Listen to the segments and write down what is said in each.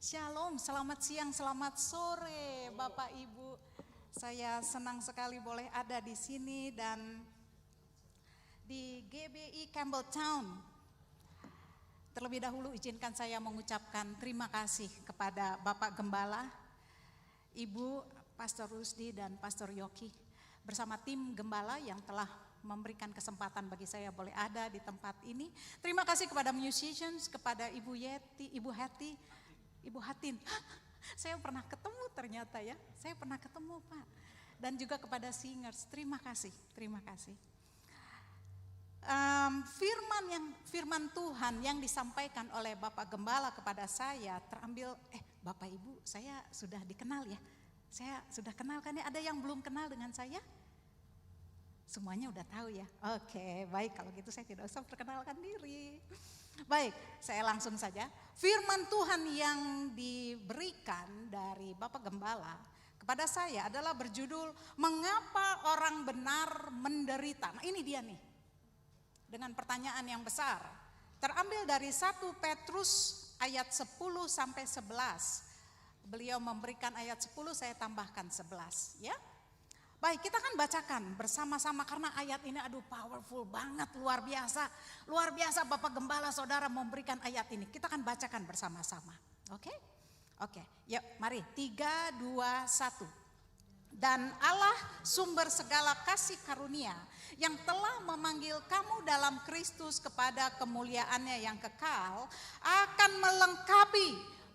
Shalom, selamat siang, selamat sore Bapak Ibu. Saya senang sekali boleh ada di sini dan di GBI Campbelltown. Terlebih dahulu izinkan saya mengucapkan terima kasih kepada Bapak Gembala, Ibu Pastor Rusdi dan Pastor Yoki bersama tim Gembala yang telah memberikan kesempatan bagi saya boleh ada di tempat ini. Terima kasih kepada musicians, kepada Ibu Yeti, Ibu Hati, Ibu Hatin. Saya pernah ketemu ternyata ya, saya pernah ketemu Pak. Dan juga kepada singers, terima kasih, terima kasih. Firman Tuhan yang disampaikan oleh Bapak Gembala kepada saya terambil, Bapak Ibu saya sudah dikenal ya, saya sudah kenal kan ya, ada yang belum kenal dengan saya? Semuanya udah tahu ya, oke baik kalau gitu saya tidak usah perkenalkan diri. Baik, saya langsung saja. Firman Tuhan yang diberikan dari Bapak Gembala kepada saya adalah berjudul Mengapa Orang Benar Menderita. Nah ini dia nih, dengan pertanyaan yang besar. Terambil dari 1 Petrus ayat 10 sampai 11. Beliau memberikan ayat 10, saya tambahkan 11 ya. Baik, kita akan bacakan bersama-sama karena ayat ini powerful banget, luar biasa. Luar biasa Bapak Gembala Saudara memberikan ayat ini. Kita akan bacakan bersama-sama. Oke? Oke, yuk mari 3, 2, 1. Dan Allah sumber segala kasih karunia yang telah memanggil kamu dalam Kristus kepada kemuliaannya yang kekal akan melengkapi,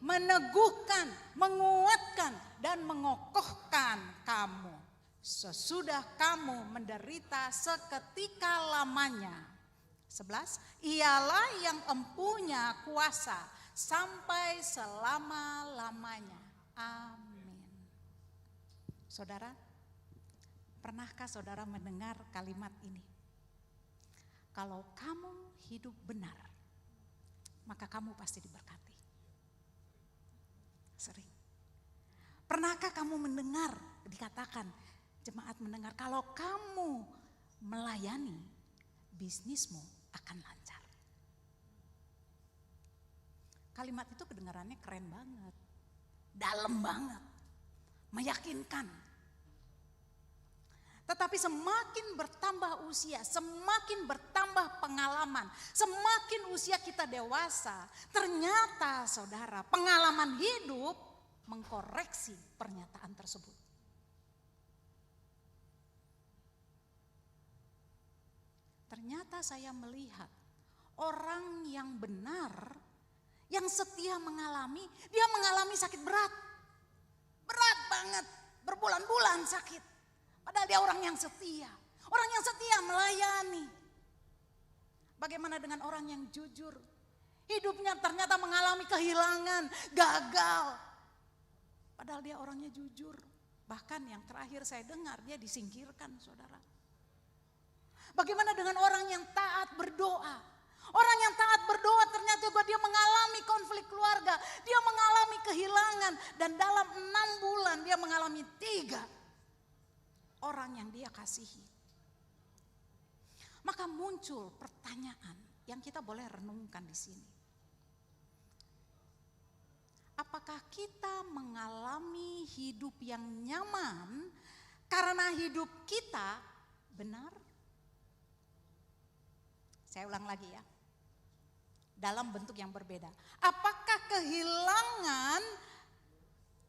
meneguhkan, menguatkan dan mengokohkan kamu. Sesudah kamu menderita seketika lamanya. 11. Ialah yang empunya kuasa sampai selama-lamanya. Amin. Saudara, pernahkah saudara mendengar kalimat ini? Kalau kamu hidup benar, maka kamu pasti diberkati. Sering. Pernahkah kamu mendengar dikatakan, jemaat mendengar, kalau kamu melayani, bisnismu akan lancar. Kalimat itu kedengarannya keren banget, dalam banget, meyakinkan. Tetapi semakin bertambah usia, semakin bertambah pengalaman, semakin usia kita dewasa, ternyata saudara, pengalaman hidup mengkoreksi pernyataan tersebut. Ternyata saya melihat orang yang benar, yang setia mengalami, dia mengalami sakit berat. Berat banget, berbulan-bulan sakit. Padahal dia orang yang setia. Orang yang setia melayani. Bagaimana dengan orang yang jujur? Hidupnya ternyata mengalami kehilangan, gagal. Padahal dia orangnya jujur. Bahkan yang terakhir saya dengar dia disingkirkan saudara. Bagaimana dengan orang yang taat berdoa? Orang yang taat berdoa ternyata juga dia mengalami konflik keluarga. Dia mengalami kehilangan. Dan dalam 6 bulan dia mengalami 3 orang yang dia kasihi. Maka muncul pertanyaan yang kita boleh renungkan di sini. Apakah kita mengalami hidup yang nyaman karena hidup kita benar? Saya ulang lagi ya, dalam bentuk yang berbeda. Apakah kehilangan,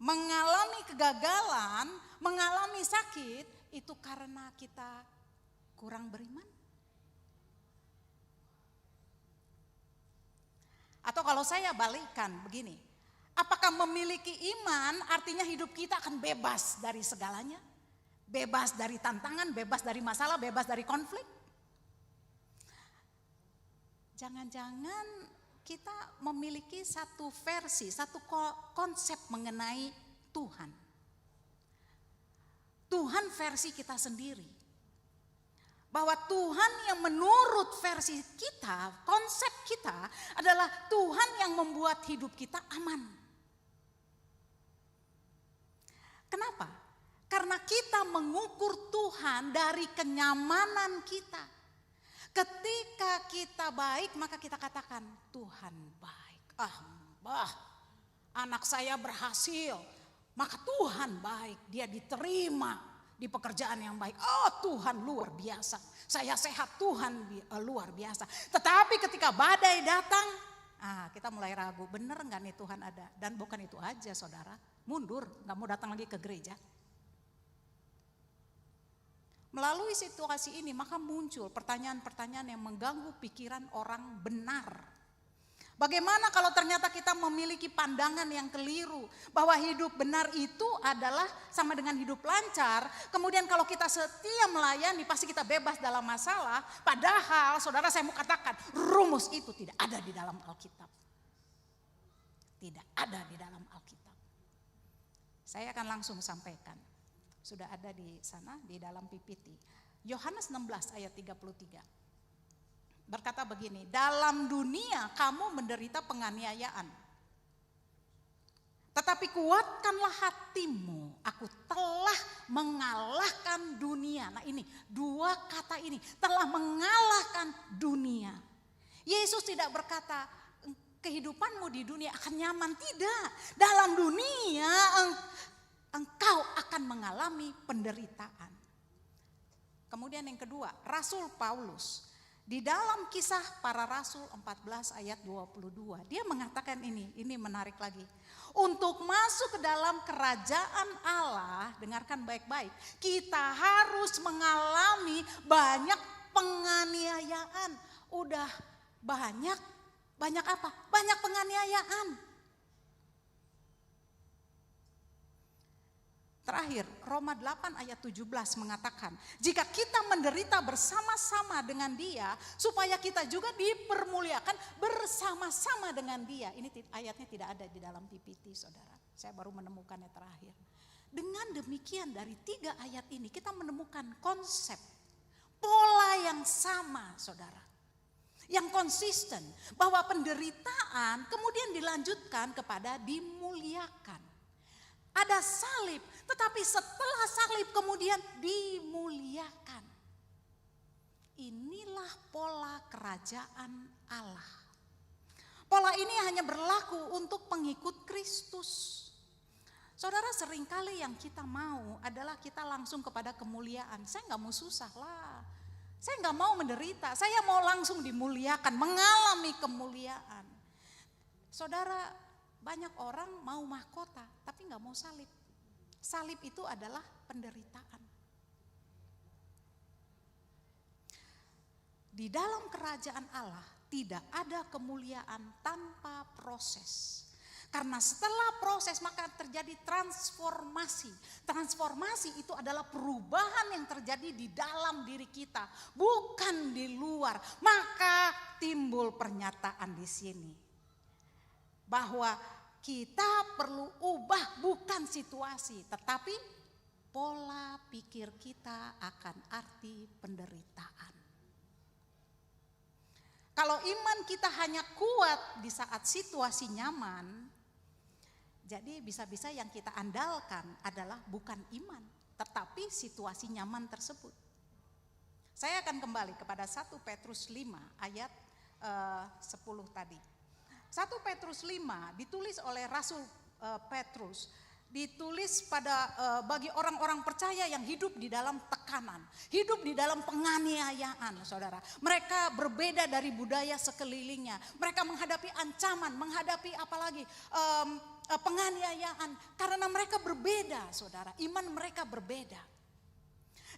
mengalami kegagalan, mengalami sakit, itu karena kita kurang beriman? Atau kalau saya balikkan begini, apakah memiliki iman artinya hidup kita akan bebas dari segalanya? Bebas dari tantangan, bebas dari masalah, bebas dari konflik? Jangan-jangan kita memiliki satu versi, satu konsep mengenai Tuhan. Tuhan versi kita sendiri. Bahwa Tuhan yang menurut versi kita, konsep kita adalah Tuhan yang membuat hidup kita aman. Kenapa? Karena kita mengukur Tuhan dari kenyamanan kita. Ketika kita baik maka kita katakan Tuhan baik. Anak saya berhasil, maka Tuhan baik, dia diterima di pekerjaan yang baik. Oh Tuhan luar biasa, saya sehat, Tuhan luar biasa. Tetapi ketika badai datang, kita mulai ragu, bener gak nih Tuhan ada? Dan bukan itu aja saudara, mundur, gak mau datang lagi ke gereja. Melalui situasi ini maka muncul pertanyaan-pertanyaan yang mengganggu pikiran orang benar. Bagaimana kalau ternyata kita memiliki pandangan yang keliru bahwa hidup benar itu adalah sama dengan hidup lancar. Kemudian kalau kita setia melayani pasti kita bebas dalam masalah. Padahal saudara saya mau katakan rumus itu tidak ada di dalam Alkitab. Tidak ada di dalam Alkitab. Saya akan langsung sampaikan. Sudah ada di sana di dalam PPT. Yohanes 16 ayat 33. Berkata begini, dalam dunia kamu menderita penganiayaan. Tetapi kuatkanlah hatimu, aku telah mengalahkan dunia. Nah ini, dua kata ini, telah mengalahkan dunia. Yesus tidak berkata, kehidupanmu di dunia akan nyaman, tidak. Dalam dunia engkau akan mengalami penderitaan. Kemudian yang kedua, Rasul Paulus. Di dalam Kisah Para Rasul 14 ayat 22, dia mengatakan ini menarik lagi. Untuk masuk ke dalam kerajaan Allah, dengarkan baik-baik, kita harus mengalami banyak penganiayaan. Udah banyak apa? Banyak penganiayaan. Terakhir, Roma 8 ayat 17 mengatakan, jika kita menderita bersama-sama dengan Dia, supaya kita juga dipermuliakan bersama-sama dengan Dia. Ini ayatnya tidak ada di dalam PPT, saudara. Saya baru menemukannya terakhir. Dengan demikian dari 3 ayat ini kita menemukan konsep, pola yang sama, saudara. Yang konsisten, bahwa penderitaan kemudian dilanjutkan kepada dimuliakan. Ada salib, tetapi setelah salib kemudian dimuliakan. Inilah pola kerajaan Allah. Pola ini hanya berlaku untuk pengikut Kristus. Saudara, seringkali yang kita mau adalah kita langsung kepada kemuliaan. Saya gak mau susah lah, saya gak mau menderita, saya mau langsung dimuliakan, mengalami kemuliaan. Saudara, banyak orang mau mahkota tapi gak mau salib. Salib itu adalah penderitaan. Di dalam kerajaan Allah tidak ada kemuliaan tanpa proses. Karena setelah proses maka terjadi transformasi. Transformasi itu adalah perubahan yang terjadi di dalam diri kita, bukan di luar. Maka timbul pernyataan di sini bahwa kita perlu ubah bukan situasi, tetapi pola pikir kita akan arti penderitaan. Kalau iman kita hanya kuat di saat situasi nyaman, jadi bisa-bisa yang kita andalkan adalah bukan iman, tetapi situasi nyaman tersebut. Saya akan kembali kepada 1 Petrus 5 ayat 10 tadi. 1 Petrus 5 ditulis oleh Rasul Petrus, ditulis pada bagi orang-orang percaya yang hidup di dalam tekanan, hidup di dalam penganiayaan, saudara. Mereka berbeda dari budaya sekelilingnya. Mereka menghadapi ancaman, menghadapi apalagi penganiayaan karena mereka berbeda, saudara. Iman mereka berbeda.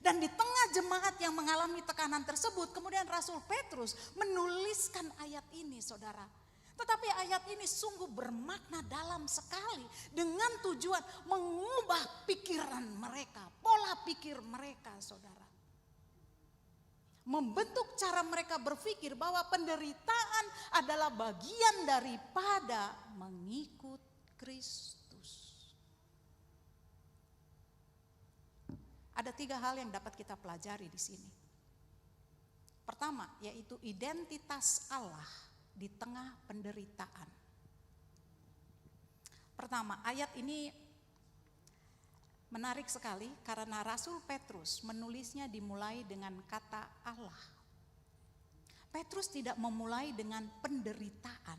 Dan di tengah jemaat yang mengalami tekanan tersebut, kemudian Rasul Petrus menuliskan ayat ini, saudara. Tetapi ayat ini sungguh bermakna dalam sekali dengan tujuan mengubah pikiran mereka, pola pikir mereka, saudara. Membentuk cara mereka berpikir bahwa penderitaan adalah bagian daripada mengikut Kristus. Ada 3 hal yang dapat kita pelajari di sini. Pertama, yaitu identitas Allah di tengah penderitaan. Pertama, ayat ini menarik sekali karena Rasul Petrus menulisnya dimulai dengan kata Allah. Petrus tidak memulai dengan penderitaan,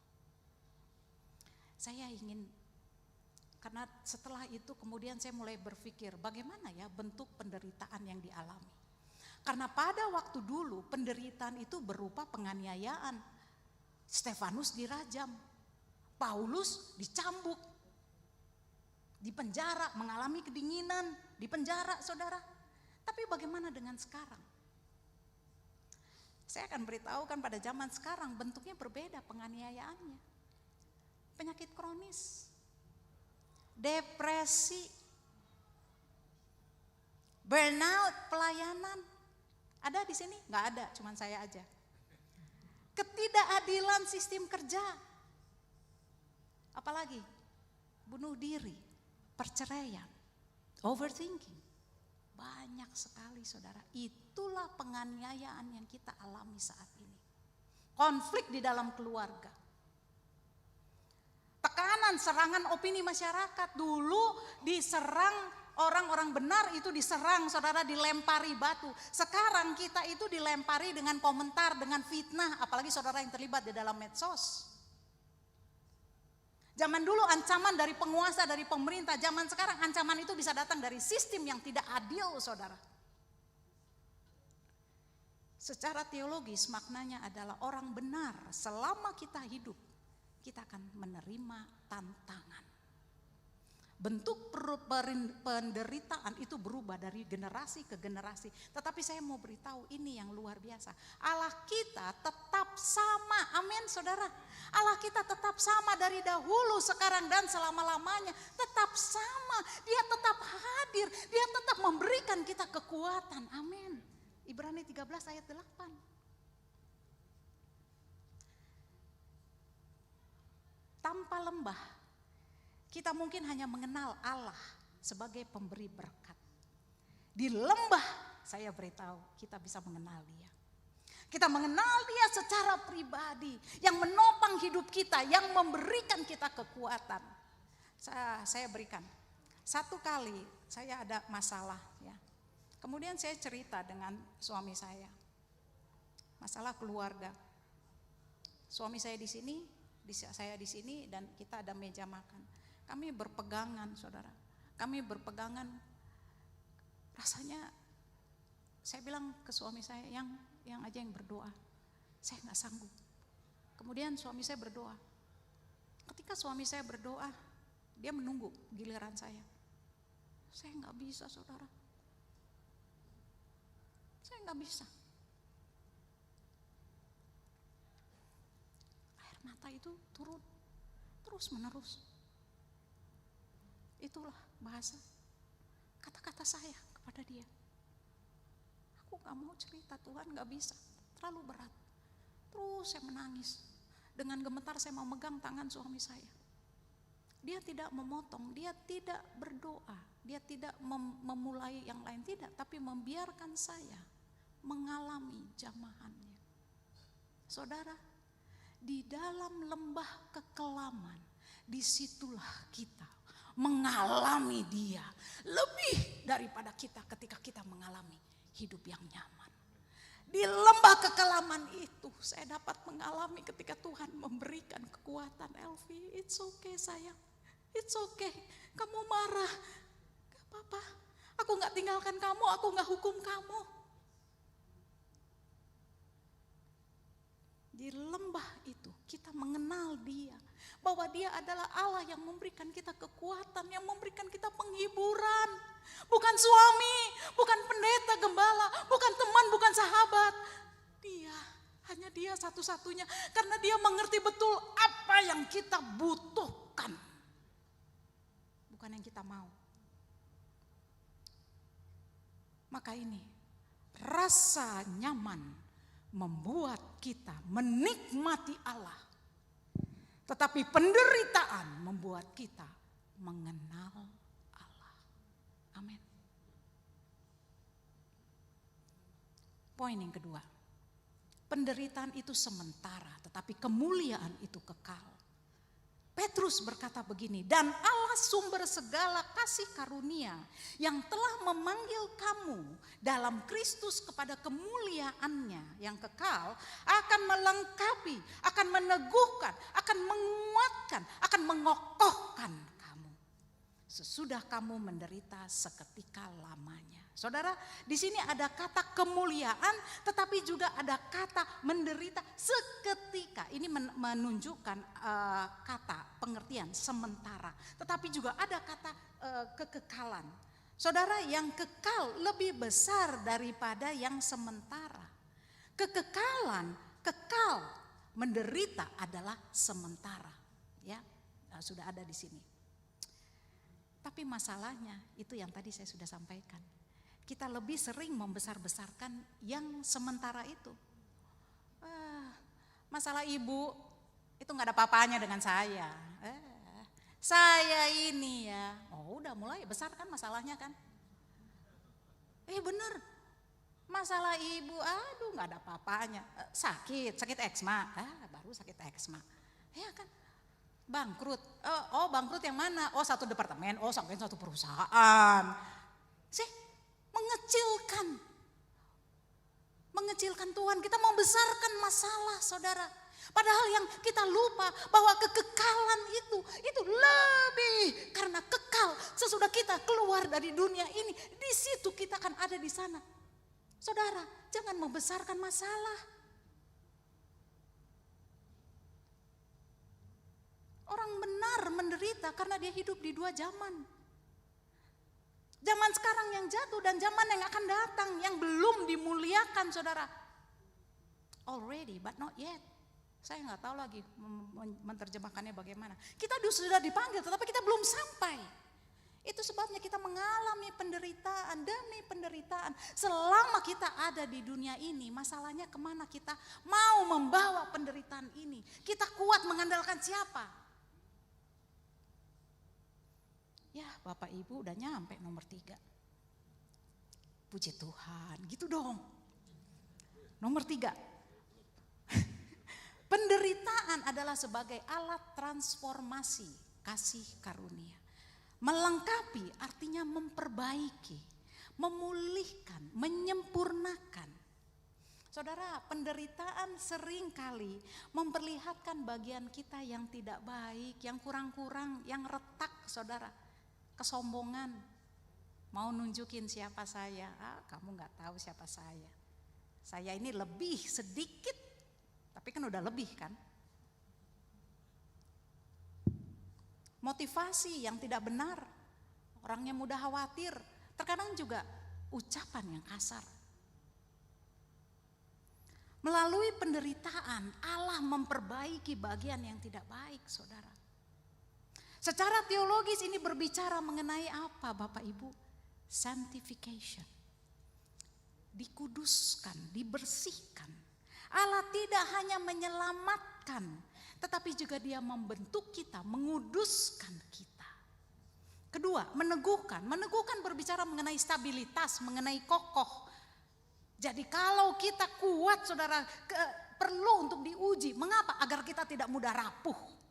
saya ingin, karena setelah itu kemudian saya mulai berpikir bagaimana ya bentuk penderitaan yang dialami. Karena pada waktu dulu penderitaan itu berupa penganiayaan. Stefanus dirajam, Paulus dicambuk, dipenjara, mengalami kedinginan, dipenjara saudara. Tapi bagaimana dengan sekarang? Saya akan beritahukan pada zaman sekarang bentuknya berbeda penganiayaannya. Penyakit kronis, depresi, burnout, pelayanan. Ada di sini? Nggak ada, cuman saya aja. Ketidakadilan sistem kerja. Apalagi? Bunuh diri, perceraian, overthinking. Banyak sekali saudara. Itulah penganiayaan yang kita alami saat ini. Konflik di dalam keluarga. Tekanan, serangan opini masyarakat. Dulu diserang orang-orang benar itu diserang, saudara, dilempari batu. Sekarang kita itu dilempari dengan komentar, dengan fitnah, apalagi saudara yang terlibat di dalam medsos. Zaman dulu ancaman dari penguasa, dari pemerintah, zaman sekarang ancaman itu bisa datang dari sistem yang tidak adil, saudara. Secara teologis maknanya adalah orang benar selama kita hidup, kita akan menerima tantangan. Bentuk penderitaan itu berubah dari generasi ke generasi. Tetapi saya mau beritahu ini yang luar biasa. Allah kita tetap sama. Amin saudara. Allah kita tetap sama dari dahulu, sekarang dan selama-lamanya. Tetap sama. Dia tetap hadir. Dia tetap memberikan kita kekuatan. Amin. Ibrani 13 ayat 8. Tanpa lembah kita mungkin hanya mengenal Allah sebagai pemberi berkat. Di lembah saya beritahu kita bisa mengenal Dia. Kita mengenal Dia secara pribadi yang menopang hidup kita, yang memberikan kita kekuatan. Saya berikan. Satu kali saya ada masalah ya. Kemudian saya cerita dengan suami saya. Masalah keluarga. Suami saya di sini, saya di sini dan kita ada meja makan. Kami berpegangan saudara, kami berpegangan, rasanya saya bilang ke suami saya yang aja yang berdoa, saya nggak sanggup. Kemudian suami saya berdoa, ketika suami saya berdoa, dia menunggu giliran saya nggak bisa saudara, saya nggak bisa. Air mata itu turun terus menerus. Itulah bahasa kata-kata saya kepada dia. Aku gak mau cerita Tuhan, gak bisa, terlalu berat. Terus saya menangis. Dengan gemetar saya mau megang tangan suami saya. Dia tidak memotong, dia tidak berdoa, dia tidak memulai yang lain, tidak. Tapi membiarkan saya mengalami jamahannya. Saudara, di dalam lembah kekelaman, disitulah kita mengalami Dia lebih daripada kita ketika kita mengalami hidup yang nyaman. Di lembah kekelaman itu saya dapat mengalami ketika Tuhan memberikan kekuatan. Elvi, it's okay sayang, it's okay. Kamu marah, gak apa-apa. Aku gak tinggalkan kamu, aku gak hukum kamu. Di lembah itu kita mengenal Dia. Bahwa Dia adalah Allah yang memberikan kita kekuatan, yang memberikan kita penghiburan. Bukan suami, bukan pendeta gembala, bukan teman, bukan sahabat. Dia, hanya Dia satu-satunya. Karena Dia mengerti betul apa yang kita butuhkan. Bukan yang kita mau. Maka ini, rasa nyaman membuat kita menikmati Allah. Tetapi penderitaan membuat kita mengenal Allah. Amin. Poin yang kedua. Penderitaan itu sementara, tetapi kemuliaan itu kekal. Petrus berkata begini, dan Allah sumber segala kasih karunia yang telah memanggil kamu dalam Kristus kepada kemuliaannya yang kekal akan melengkapi, akan meneguhkan, akan menguatkan, akan mengokohkan kamu sesudah kamu menderita seketika lamanya. Saudara, di sini ada kata kemuliaan, tetapi juga ada kata menderita seketika. Ini menunjukkan kata pengertian sementara, tetapi juga ada kata kekekalan. Saudara, yang kekal lebih besar daripada yang sementara. Kekekalan, kekal, menderita adalah sementara. Ya, sudah ada di sini. Tapi masalahnya itu yang tadi saya sudah sampaikan. Kita lebih sering membesar-besarkan yang sementara itu. Masalah ibu itu gak ada apa-apanya dengan saya. Saya ini ya, udah mulai besar kan masalahnya kan. Bener, masalah ibu aduh gak ada apa-apanya. Sakit eksma, baru sakit eksma. Ya kan, bangkrut, bangkrut yang mana? Satu departemen, sampai satu perusahaan. Mengecilkan Tuhan, kita membesarkan masalah, saudara. Padahal yang kita lupa bahwa kekekalan itu lebih, karena kekal sesudah kita keluar dari dunia ini, di situ kita akan ada di sana. Saudara, jangan membesarkan masalah. Orang benar menderita karena dia hidup di dua zaman. Zaman sekarang yang jatuh dan zaman yang akan datang yang belum dimuliakan, saudara. Already but not yet. Saya nggak tahu lagi menerjemahkannya bagaimana. Kita sudah dipanggil tetapi kita belum sampai. Itu sebabnya kita mengalami penderitaan demi penderitaan. Selama kita ada di dunia ini, masalahnya kemana kita mau membawa penderitaan ini. Kita kuat mengandalkan siapa? Ya, Bapak Ibu udah nyampe nomor 3. Puji Tuhan, gitu dong. Nomor 3. Penderitaan adalah sebagai alat transformasi kasih karunia. Melengkapi artinya memperbaiki, memulihkan, menyempurnakan. Saudara, penderitaan seringkali memperlihatkan bagian kita yang tidak baik, yang kurang-kurang, yang retak, saudara. Kesombongan, mau nunjukin siapa saya, kamu gak tahu siapa saya. Saya ini lebih sedikit, tapi kan udah lebih kan. Motivasi yang tidak benar, orangnya mudah khawatir, terkadang juga ucapan yang kasar. Melalui penderitaan, Allah memperbaiki bagian yang tidak baik, saudara. Secara teologis ini berbicara mengenai apa, Bapak Ibu? Sanctification. Dikuduskan, dibersihkan. Allah tidak hanya menyelamatkan, tetapi juga Dia membentuk kita, menguduskan kita. Kedua, meneguhkan. Meneguhkan berbicara mengenai stabilitas, mengenai kokoh. Jadi kalau kita kuat, saudara, perlu untuk diuji. Mengapa? Agar kita tidak mudah rapuh.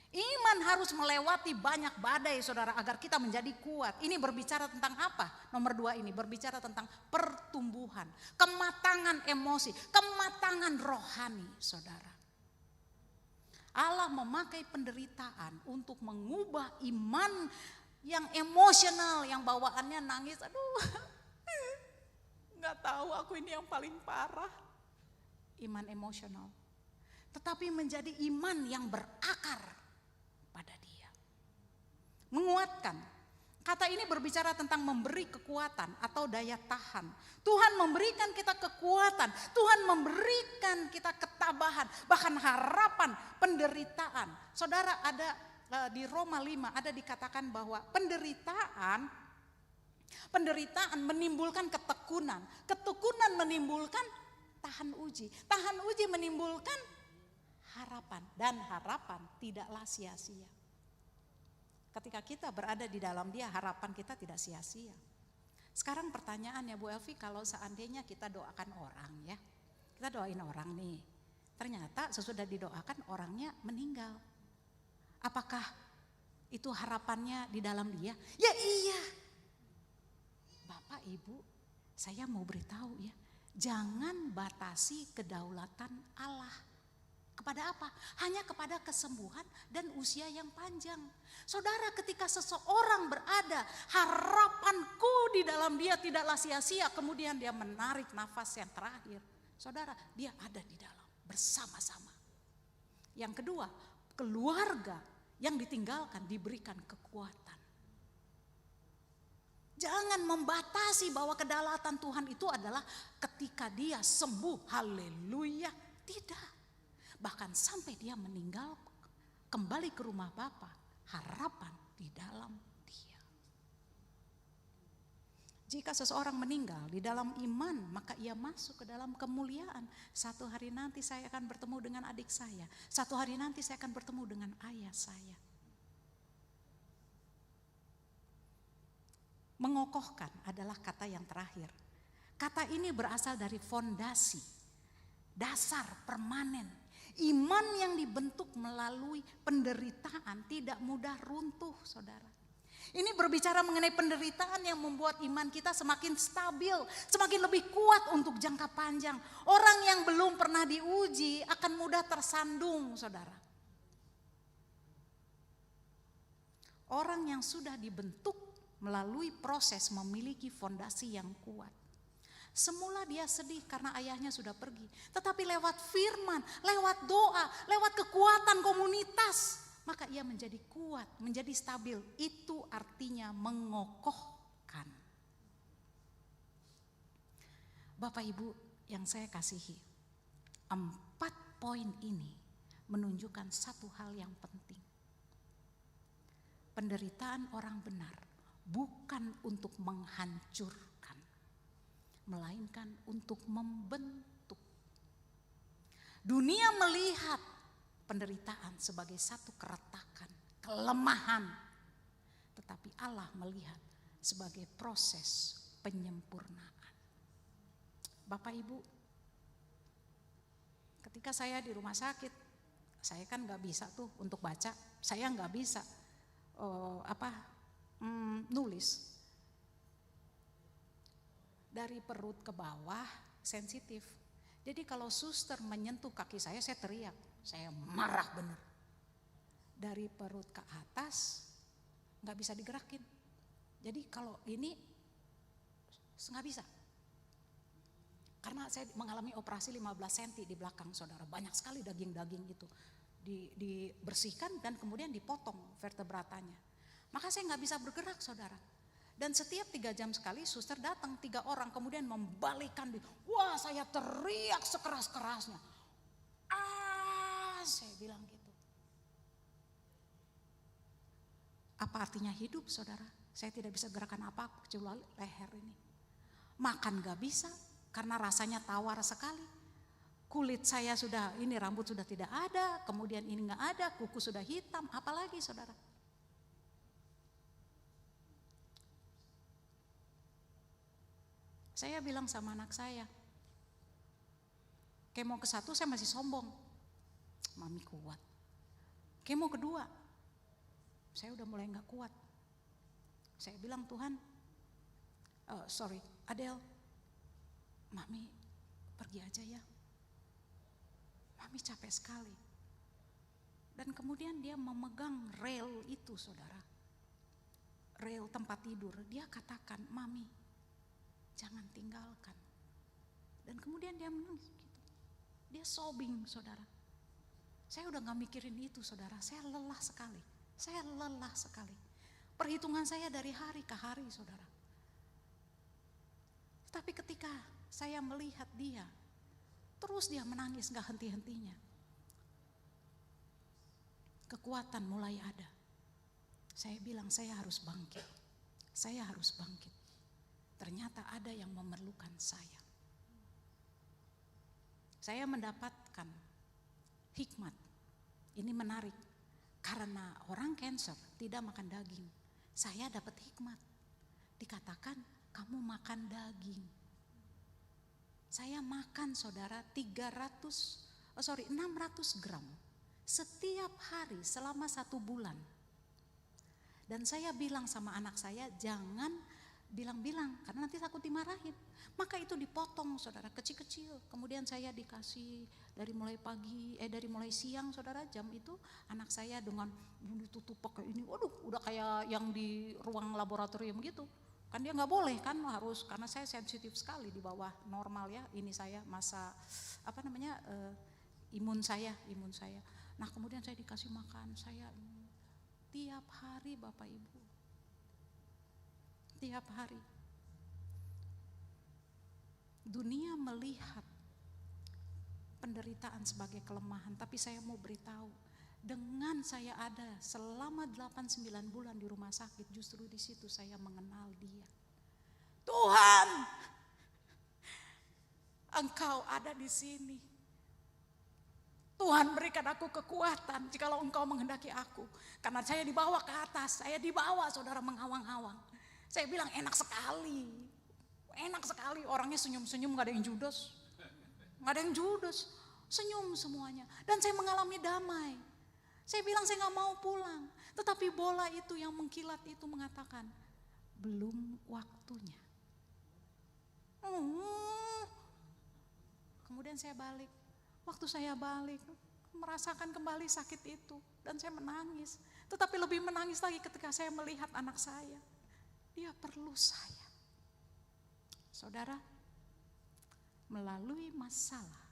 Iman harus melewati banyak badai, saudara, agar kita menjadi kuat. Ini berbicara tentang apa? Nomor 2 ini berbicara tentang pertumbuhan, kematangan emosi, kematangan rohani, saudara. Allah memakai penderitaan untuk mengubah iman yang emosional, yang bawaannya nangis, gak tahu aku ini yang paling parah. Iman emosional. Tetapi menjadi iman yang berakar pada Dia. Menguatkan. Kata ini berbicara tentang memberi kekuatan atau daya tahan. Tuhan memberikan kita kekuatan, Tuhan memberikan kita ketabahan, bahkan harapan, penderitaan. Saudara, ada di Roma 5 ada dikatakan bahwa penderitaan menimbulkan ketekunan. Ketekunan menimbulkan tahan uji. Tahan uji menimbulkan harapan. Dan harapan tidaklah sia-sia. Ketika kita berada di dalam Dia, harapan kita tidak sia-sia. Sekarang pertanyaannya Bu Elvi, kalau seandainya kita doakan orang ya. Kita doain orang nih. Ternyata sesudah didoakan orangnya meninggal. Apakah itu harapannya di dalam dia? Ya iya. Bapak Ibu, saya mau beritahu ya, jangan batasi kedaulatan Allah. Kepada apa? Hanya kepada kesembuhan dan usia yang panjang. Saudara, ketika seseorang berada, harapanku di dalam dia tidaklah sia-sia, kemudian dia menarik nafas yang terakhir. Saudara, dia ada di dalam bersama-sama. Yang kedua, keluarga yang ditinggalkan diberikan kekuatan. Jangan membatasi bahwa kedaulatan Tuhan itu adalah ketika dia sembuh, haleluya. Tidak. Bahkan sampai dia meninggal, kembali ke rumah Bapa, harapan di dalam dia. Jika seseorang meninggal di dalam iman, maka ia masuk ke dalam kemuliaan. Satu hari nanti saya akan bertemu dengan adik saya. Satu hari nanti saya akan bertemu dengan ayah saya. Mengokohkan adalah kata yang terakhir. Kata ini berasal dari fondasi, dasar permanen. Iman yang dibentuk melalui penderitaan tidak mudah runtuh, saudara. Ini berbicara mengenai penderitaan yang membuat iman kita semakin stabil, semakin lebih kuat untuk jangka panjang. Orang yang belum pernah diuji akan mudah tersandung, saudara. Orang yang sudah dibentuk melalui proses memiliki fondasi yang kuat. Semula dia sedih karena ayahnya sudah pergi. Tetapi lewat firman, lewat doa, lewat kekuatan komunitas, maka ia menjadi kuat, menjadi stabil. Itu artinya mengokohkan. Bapak Ibu yang saya kasihi, 4 poin ini menunjukkan satu hal yang penting. Penderitaan orang benar bukan untuk menghancurkan, melainkan untuk membentuk. Dunia melihat penderitaan sebagai satu keretakan, kelemahan. Tetapi Allah melihat sebagai proses penyempurnaan. Bapak Ibu, ketika saya di rumah sakit, saya kan gak bisa tuh untuk baca. Saya gak bisa nulis. Dari perut ke bawah sensitif. Jadi kalau suster menyentuh kaki saya teriak. Saya marah benar. Dari perut ke atas gak bisa digerakin. Jadi kalau ini nggak bisa. Karena saya mengalami operasi 15 cm di belakang, saudara. Banyak sekali daging-daging itu. Dibersihkan dan kemudian dipotong vertebratanya. Maka saya gak bisa bergerak, saudara. Dan setiap 3 jam sekali suster datang 3 orang kemudian membalikan. Wah, saya teriak sekeras-kerasnya. Saya bilang gitu. Apa artinya hidup, saudara? Saya tidak bisa gerakan apa-apa kecuali leher ini. Makan gak bisa karena rasanya tawar sekali. Kulit saya sudah, ini rambut sudah tidak ada, kemudian ini gak ada, kuku sudah hitam, apalagi, saudara? Saya bilang sama anak saya, kemo ke-1 saya masih sombong, mami kuat. Kemo kedua, saya udah mulai gak kuat. Saya bilang, Tuhan, Adel, mami pergi aja ya. Mami capek sekali. Dan kemudian dia memegang rel itu, saudara. Rel tempat tidur, dia katakan, mami, jangan tinggalkan. Dan kemudian dia menangis gitu. Dia sobbing, saudara. Saya udah gak mikirin itu, saudara. Saya lelah sekali. Saya lelah sekali. Perhitungan saya dari hari ke hari, saudara. Tapi ketika saya melihat dia, terus dia menangis gak henti-hentinya. Kekuatan mulai ada. Saya bilang saya harus bangkit. Saya harus bangkit. Ternyata ada yang memerlukan saya. Saya mendapatkan hikmat. Ini menarik. Karena orang cancer tidak makan daging. Saya dapat hikmat. Dikatakan kamu makan daging. Saya makan, saudara, 600 gram setiap hari selama 1 bulan. Dan saya bilang sama anak saya, jangan bilang-bilang karena nanti takut dimarahin. Maka itu dipotong saudara, kecil-kecil. Kemudian saya dikasih dari mulai pagi, dari mulai siang saudara, jam itu anak saya dengan ditutup pakai ini. Waduh, udah kayak yang di ruang laboratorium gitu. Kan dia nggak boleh kan, harus, karena saya sensitif sekali di bawah normal ya. Ini saya masa imun saya. Nah kemudian saya dikasih makan, saya tiap hari Bapak Ibu. Tiap hari. Dunia melihat penderitaan sebagai kelemahan, tapi saya mau beritahu, dengan saya ada selama 8-9 bulan di rumah sakit, justru di situ saya mengenal Dia. Tuhan, Engkau ada di sini. Tuhan, berikan aku kekuatan jikalau Engkau menghendaki aku. Karena saya dibawa ke atas, saya dibawa saudara mengawang-awang. Saya bilang enak sekali, orangnya senyum-senyum, gak ada yang judes, senyum semuanya. Dan saya mengalami damai. Saya bilang saya gak mau pulang, tetapi bola itu yang mengkilat itu mengatakan, belum waktunya. Kemudian saya balik. Waktu saya balik, merasakan kembali sakit itu. Dan saya menangis. Tetapi lebih menangis lagi ketika saya melihat anak saya. Dia perlu saya. Saudara, melalui masalah,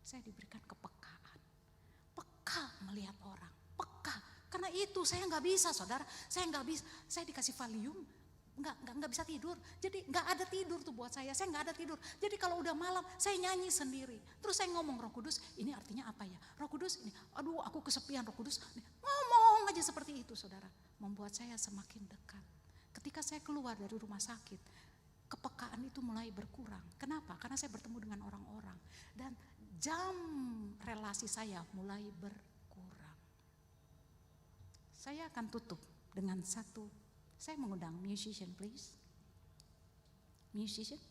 saya diberikan kepekaan. Peka melihat orang. Peka. Karena itu saya gak bisa saudara. Saya gak bisa. Saya dikasih Valium. Nggak bisa tidur, jadi nggak ada tidur tuh buat saya nggak ada tidur. Jadi kalau udah malam saya nyanyi sendiri, terus saya ngomong, Roh Kudus ini artinya apa ya, Roh Kudus ini, aduh aku kesepian, Roh Kudus ngomong aja seperti itu saudara, membuat saya semakin dekat. Ketika saya keluar dari rumah sakit, kepekaan itu mulai berkurang. Kenapa? Karena saya bertemu dengan orang-orang dan jam relasi saya mulai berkurang. Saya akan tutup dengan satu. Saya mengundang musician please. Musician.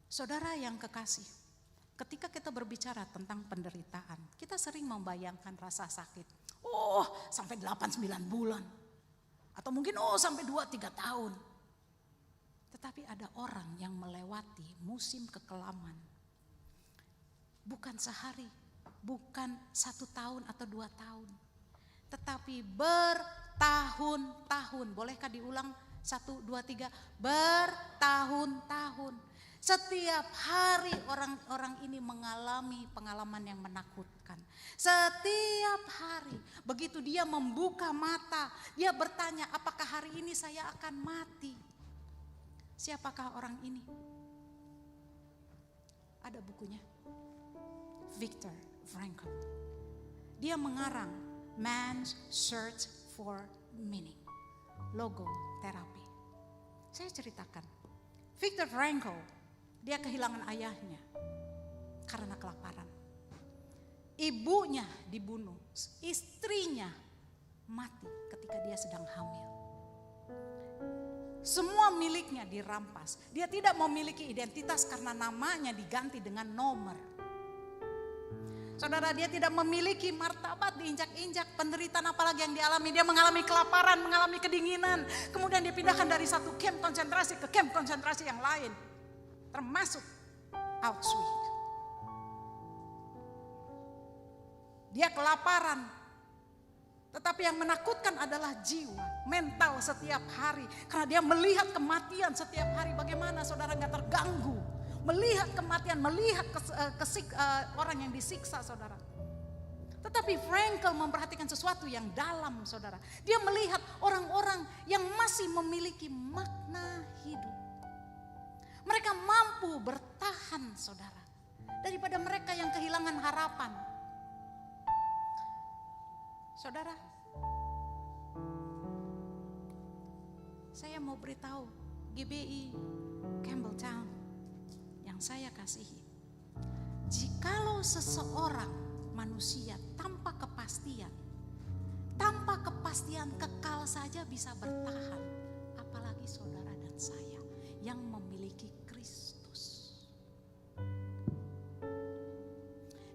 Saudara yang kekasih, ketika kita berbicara tentang penderitaan, kita sering membayangkan rasa sakit. Sampai 8-9 bulan. Atau mungkin sampai 2-3 tahun. Tetapi ada orang yang melewati musim kekelaman. Bukan sehari, bukan 1 tahun atau 2 tahun. Tetapi bertahun-tahun. Bolehkah diulang 1, 2, 3? Bertahun-tahun. Setiap hari orang-orang ini mengalami pengalaman yang menakutkan. Setiap hari begitu dia membuka mata, dia bertanya, apakah hari ini saya akan mati? Siapakah orang ini? Ada bukunya. Viktor Frankl. Dia mengarang Man's Search for Meaning, logoterapi. Saya ceritakan, Viktor Frankl, dia kehilangan ayahnya karena kelaparan. Ibunya dibunuh, istrinya mati ketika dia sedang hamil. Semua miliknya dirampas. Dia tidak memiliki identitas karena namanya diganti dengan nomor. Saudara, dia tidak memiliki martabat, diinjak-injak, penderitaan apalagi yang dialami. Dia mengalami kelaparan, mengalami kedinginan. Kemudian dia pindahkan dari satu kamp konsentrasi ke kamp konsentrasi yang lain. Termasuk Auschwitz. Dia kelaparan. Tetapi yang menakutkan adalah jiwa, mental setiap hari. Karena dia melihat kematian setiap hari. Bagaimana saudara gak terganggu? Melihat kematian, melihat orang yang disiksa saudara. Tetapi Frankl memperhatikan sesuatu yang dalam saudara. Dia melihat orang-orang yang masih memiliki makna hidup. Mereka mampu bertahan saudara. Daripada mereka yang kehilangan harapan. Saudara, saya mau beritahu GBI Campbelltown yang saya kasihi. Jikalau seseorang manusia tanpa kepastian kekal saja bisa bertahan, apalagi saudara dan saya yang memiliki Kristus.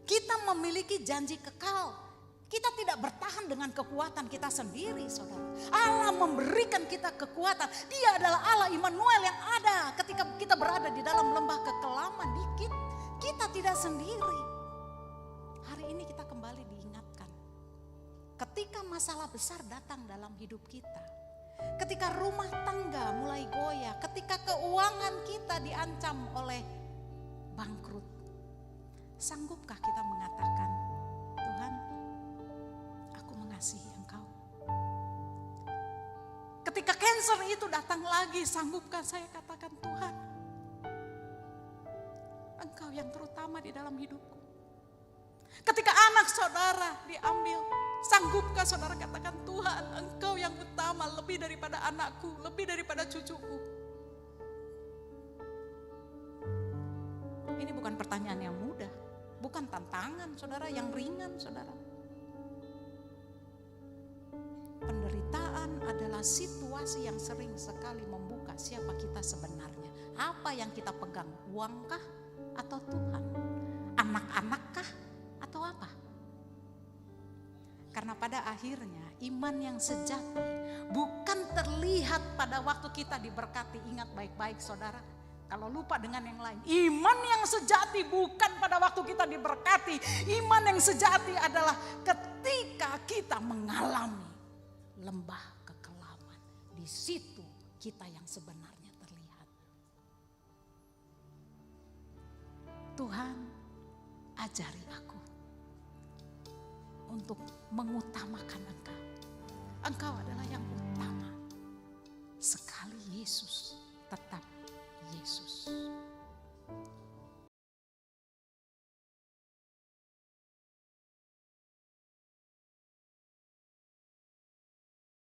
Kita memiliki janji kekal. Kita tidak bertahan dengan kekuatan kita sendiri, saudara. Allah memberikan kita kekuatan. Dia adalah Allah Immanuel yang ada ketika kita berada di dalam lembah kekelaman. Kita tidak sendiri. Hari ini kita kembali diingatkan. Ketika masalah besar datang dalam hidup kita, ketika rumah tangga mulai goyah, ketika keuangan kita diancam oleh bangkrut, sanggupkah kita mengatakan, Tuhan, aku mengasihi Engkau? Ketika cancer itu datang lagi, sanggupkah saya katakan, Tuhan, Engkau yang terutama di dalam hidupku? Ketika anak saudara diambil, sanggupkah saudara katakan, Tuhan, Engkau yang utama lebih daripada anakku, lebih daripada cucuku? Ini bukan pertanyaan yang mudah, bukan tantangan saudara, yang ringan saudara. Penderitaan adalah situasi yang sering sekali membuka siapa kita sebenarnya. Apa yang kita pegang, uangkah atau Tuhan? Anak-anakkah atau apa? Karena pada akhirnya iman yang sejati bukan terlihat pada waktu kita diberkati. Ingat baik-baik saudara, kalau lupa dengan yang lain. Iman yang sejati bukan pada waktu kita diberkati. Iman yang sejati adalah ketika kita mengalami lembah kekelaman. Di situ kita yang sebenarnya terlihat. Tuhan, ajari aku untuk mengutamakan Engkau. Engkau adalah yang utama. Sekali Yesus, tetap Yesus.